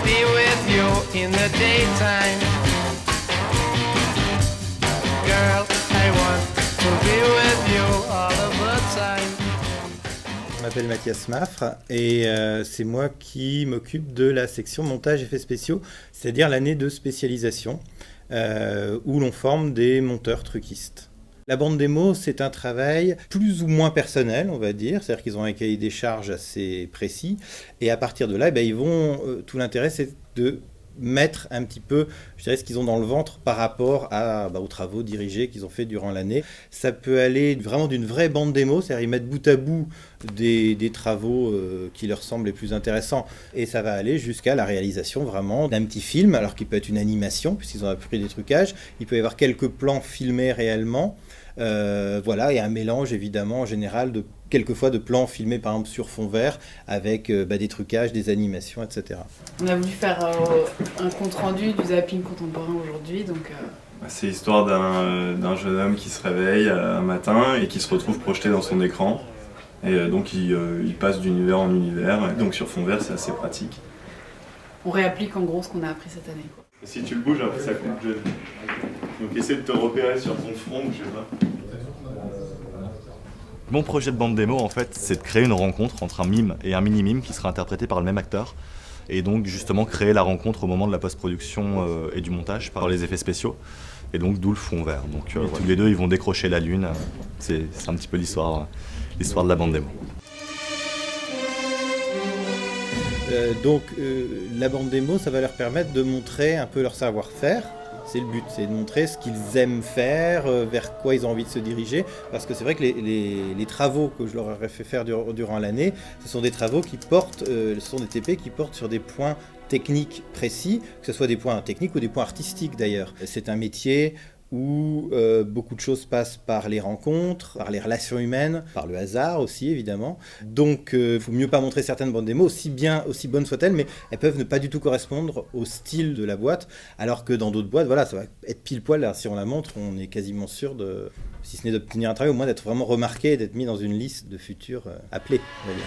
be with you in the daytime. Girl, I want to be with you all of the time. Je m'appelle Mathias Maffre et c'est moi qui m'occupe de la section montage effets spéciaux, c'est-à-dire l'année de spécialisation où l'on forme des monteurs truquistes. La bande démo, c'est un travail plus ou moins personnel, on va dire, c'est-à-dire qu'ils ont un cahier des charges assez précis et à partir de là, ils vont, tout l'intérêt, c'est de mettre un petit peu, je dirais, ce qu'ils ont dans le ventre par rapport aux travaux dirigés qu'ils ont fait durant l'année. Ça peut aller vraiment d'une vraie bande démo, c'est-à-dire ils mettent bout à bout des travaux qui leur semblent les plus intéressants, et ça va aller jusqu'à la réalisation vraiment d'un petit film, alors qu'il peut être une animation, puisqu'ils ont appris des trucages, il peut y avoir quelques plans filmés réellement, et un mélange évidemment en général quelquefois de plans filmés par exemple sur fond vert avec des trucages, des animations, etc. On a voulu faire un compte-rendu du zapping contemporain aujourd'hui, donc... C'est l'histoire d'un jeune homme qui se réveille un matin et qui se retrouve projeté dans son écran. Et donc il passe d'univers en univers, donc sur fond vert c'est assez pratique. On réapplique en gros ce qu'on a appris cette année, quoi. Si tu le bouges un peu ça coupe jeune. Donc essaie de te repérer sur ton front, je sais pas. Mon projet de bande démo, en fait, c'est de créer une rencontre entre un mime et un mini-mime qui sera interprété par le même acteur. Et donc, justement, créer la rencontre au moment de la post-production et du montage par les effets spéciaux. Et donc, d'où le fond vert. Donc, tous les deux, ils vont décrocher la lune. C'est un petit peu l'histoire de la bande démo. La bande démo, ça va leur permettre de montrer un peu leur savoir-faire. C'est le but, c'est de montrer ce qu'ils aiment faire, vers quoi ils ont envie de se diriger. Parce que c'est vrai que les travaux que je leur aurais fait faire durant l'année, ce sont des travaux qui portent, ce sont des TP qui portent sur des points techniques précis, que ce soit des points techniques ou des points artistiques d'ailleurs. C'est un métier où beaucoup de choses passent par les rencontres, par les relations humaines, par le hasard aussi évidemment. Donc il faut mieux pas montrer certaines bandes démos, aussi bonnes soient-elles, mais elles peuvent ne pas du tout correspondre au style de la boîte, alors que dans d'autres boîtes, ça va être pile poil. Là, si on la montre, on est quasiment sûr si ce n'est d'obtenir un travail, au moins d'être vraiment remarqué et d'être mis dans une liste de futurs appelés, on va dire.